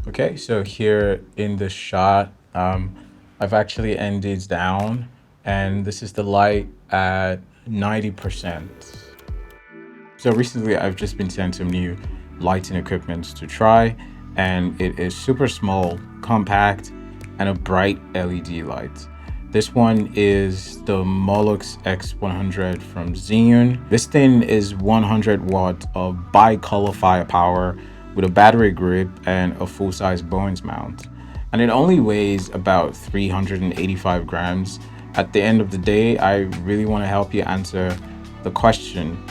Okay, so here in this shot, I've actually ended down, and this is the light at 90%. So recently I've just been sent some new lighting equipment to try, and it is super small, compact, and a bright LED light. This one is the Molus X100 from Zhiyun. This thing is 100 watts of bicolor firepower with a battery grip and a full-size Bowens mount. And it only weighs about 385 grams. At the end of the day, I really want to help you answer the question,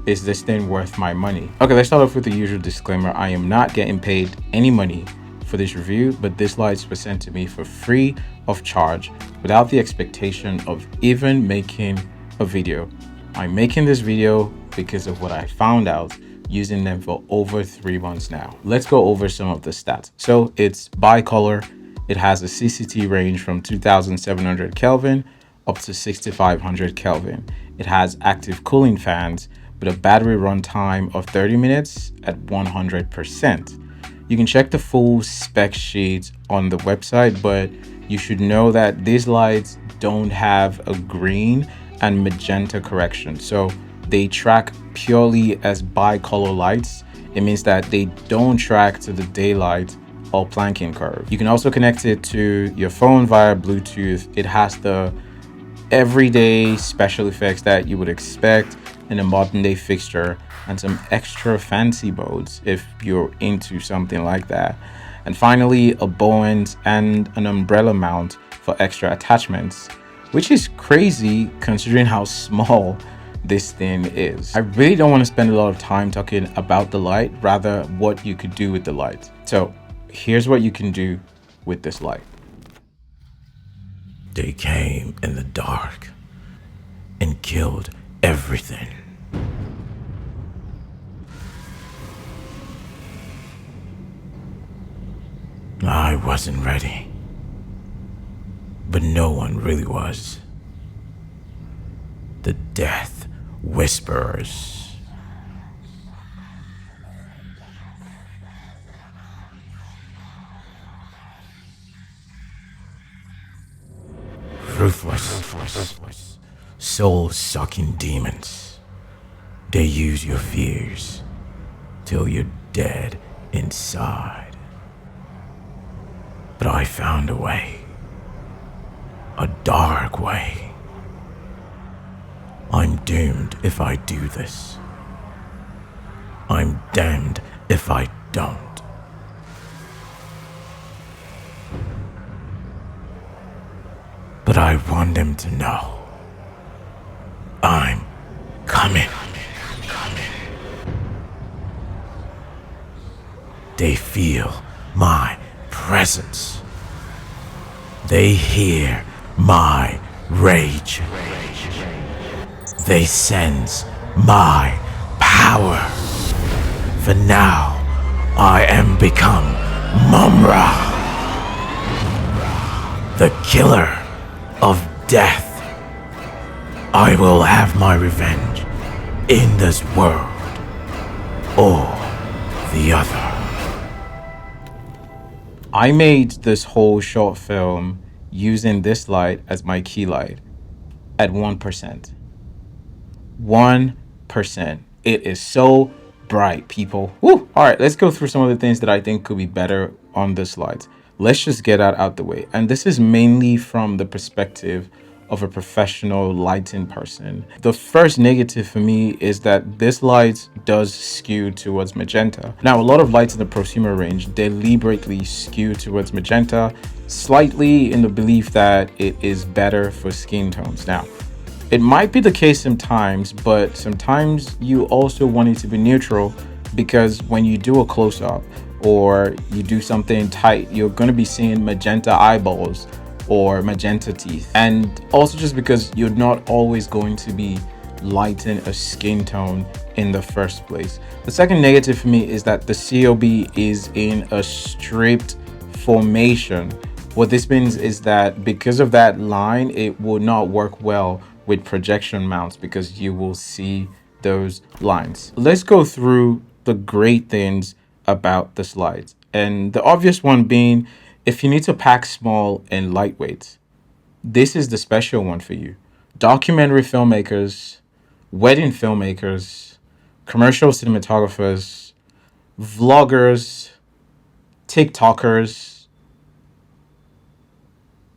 is this thing worth my money? Okay, let's start off with the usual disclaimer. I am not getting paid any money for this review, but this lights was sent to me for free of charge without the expectation of even making a video. I'm making this video because of what I found out using them for over 3 months now. Let's go over some of the stats. So it's bicolor. It has a CCT range from 2700 Kelvin up to 6500 Kelvin. It has active cooling fans with a battery runtime of 30 minutes at 100%. You can check the full spec sheet on the website, but you should know that these lights don't have a green and magenta correction. So they track purely as bicolor lights. It means that they don't track to the daylight or Planking curve. You can also connect it to your phone via Bluetooth. It has the everyday special effects that you would expect in a modern day fixture and some extra fancy modes if you're into something like that. And finally, a Bowens and an umbrella mount for extra attachments, which is crazy considering how small this thing is. I really don't want to spend a lot of time talking about the light, rather what you could do with the light. So here's what you can do with this light. They came in the dark and killed everything. I wasn't ready, but no one really was. The Death Whisperers. Ruthless, soul-sucking demons. They use your fears till you're dead inside. But I found a way. A dark way. I'm doomed if I do this. I'm damned if I don't. But I want them to know I'm coming. They feel my presence. They hear my rage. They sense my power. For now, I am become Mumra, the killer of death. I will have my revenge in this world or the other. I made this whole short film using this light as my key light at 1%. 1%. It is so bright, people. Woo! All right, let's go through some of the things that I think could be better on this light. Let's just get that out the way. And this is mainly from the perspective of a professional lighting person. The first negative for me is that this light does skew towards magenta. Now, a lot of lights in the prosumer range deliberately skew towards magenta, slightly in the belief that it is better for skin tones. Now, it might be the case sometimes, but sometimes you also want it to be neutral, because when you do a close-up or you do something tight, you're going to be seeing magenta eyeballs or magenta teeth. And also just because you're not always going to be lighten a skin tone in the first place. The second negative for me is that the COB is in a stripped formation. What this means is that because of that line, it will not work well with projection mounts because you will see those lines. Let's go through the great things about the slides And the obvious one being, if you need to pack small and lightweight, this is the special one for you. Documentary filmmakers, wedding filmmakers, commercial cinematographers, vloggers, TikTokers.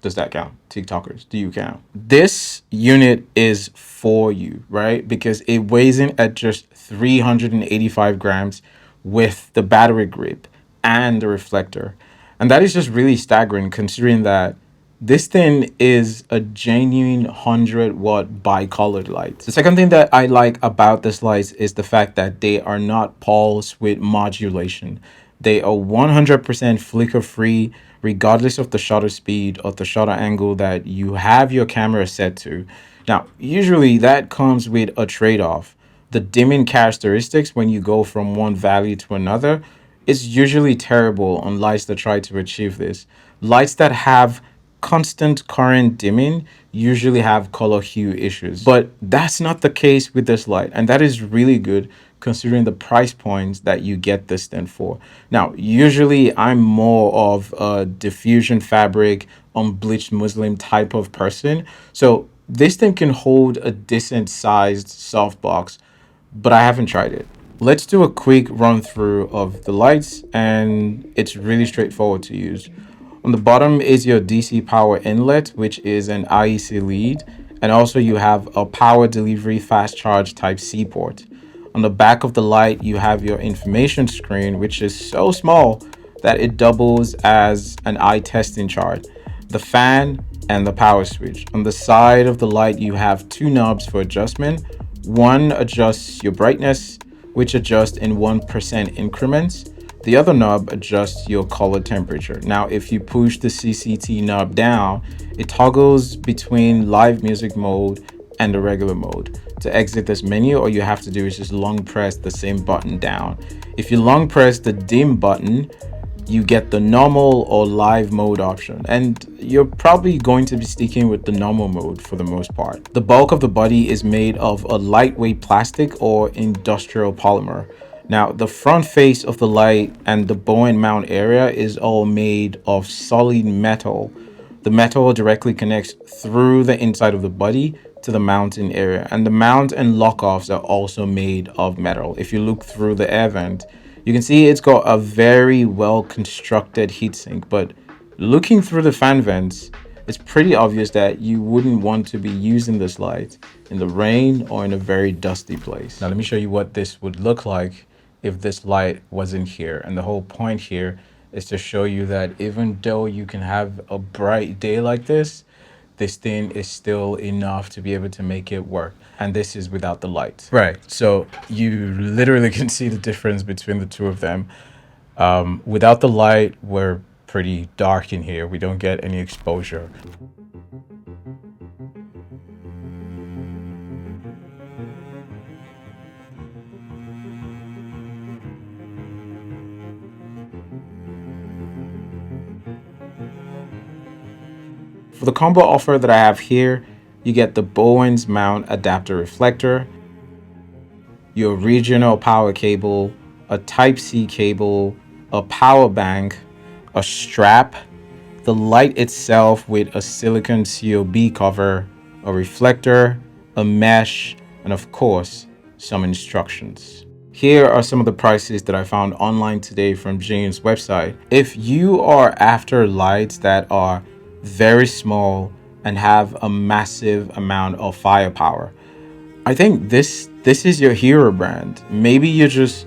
Does that count? TikTokers, do you count? This unit is for you, right? Because it weighs in at just 385 grams with the battery grip and the reflector. And that is just really staggering considering that this thing is a genuine 100-watt bicolored light. The second thing that I like about this light is the fact that they are not pulse width modulation. They are 100% flicker free, regardless of the shutter speed or the shutter angle that you have your camera set to. Now, usually that comes with a trade-off. The dimming characteristics when you go from one value to another is usually terrible on lights that try to achieve this. Lights that have constant current dimming usually have color hue issues, but that's not the case with this light, and that is really good considering the price points that you get this thing for. Now, usually I'm more of a diffusion fabric, unbleached muslin type of person, so this thing can hold a decent sized softbox, but I haven't tried it. Let's do a quick run through of the lights, and it's really straightforward to use. On the bottom is your DC power inlet, which is an IEC lead, and also you have a power delivery fast charge type C port. On the back of the light, you have your information screen, which is so small that it doubles as an eye testing chart, the fan, and the power switch. On the side of the light, you have two knobs for adjustment. One adjusts your brightness, which adjusts in 1% increments. The other knob adjusts your color temperature. Now, if you push the CCT knob down, it toggles between live music mode and the regular mode. To exit this menu, all you have to do is just long press the same button down. If you long press the dim button, you get the normal or live mode option, and you're probably going to be sticking with the normal mode for the most part. The bulk of the body is made of a lightweight plastic or industrial polymer. Now, the front face of the light and the bow and mount area is all made of solid metal. The metal directly connects through the inside of the body to the mounting area, and the mount and lockoffs are also made of metal. If you look through the air vent, you can see it's got a very well constructed heatsink, but looking through the fan vents, it's pretty obvious that you wouldn't want to be using this light in the rain or in a very dusty place. Now let me show you what this would look like if this light wasn't here. And the whole point here is to show you that even though you can have a bright day like this thing is still enough to be able to make it work. And this is without the light. Right, so you literally can see the difference between the two of them. Without the light, we're pretty dark in here. We don't get any exposure. For the combo offer that I have here, you get the Bowens mount adapter reflector, your regional power cable, a Type-C cable, a power bank, a strap, the light itself with a silicone COB cover, a reflector, a mesh, and of course, some instructions. Here are some of the prices that I found online today from Zhiyun's website. If you are after lights that are very small and have a massive amount of firepower, I think this is your hero brand. Maybe you're just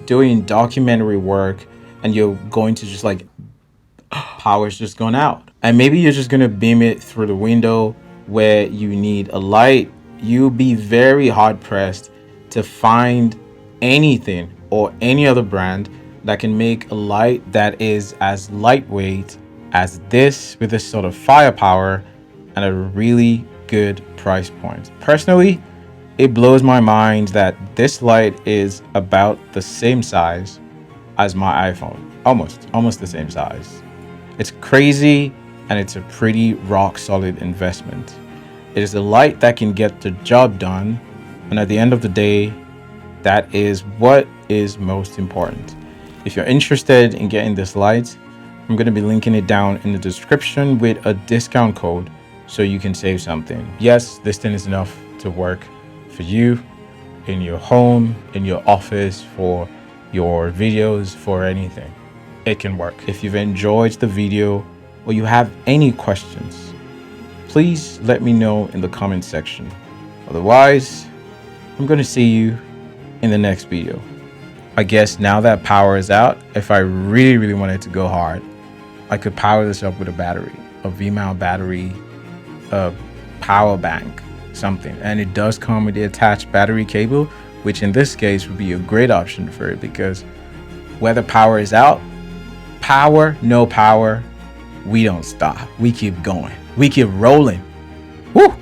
doing documentary work and you're going to just like power's just gone out, and maybe you're just gonna beam it through the window where you need a light. You'll be very hard pressed to find anything or any other brand that can make a light that is as lightweight as this with this sort of firepower and a really good price point. Personally, it blows my mind that this light is about the same size as my iPhone. Almost the same size. It's crazy, and it's a pretty rock solid investment. It is a light that can get the job done, and at the end of the day, that is what is most important. If you're interested in getting this light, I'm going to be linking it down in the description with a discount code so you can save something. Yes, this thing is enough to work for you in your home, in your office, for your videos, for anything. It can work. If you've enjoyed the video or you have any questions, please let me know in the comment section. Otherwise, I'm going to see you in the next video. I guess now that power is out, if I really wanted to go hard, I could power this up with a battery, a V-mount battery, a power bank, something. And it does come with the attached battery cable, which in this case would be a great option for it, because whether power is out, power, no power, we don't stop. We keep going. We keep rolling. Woo!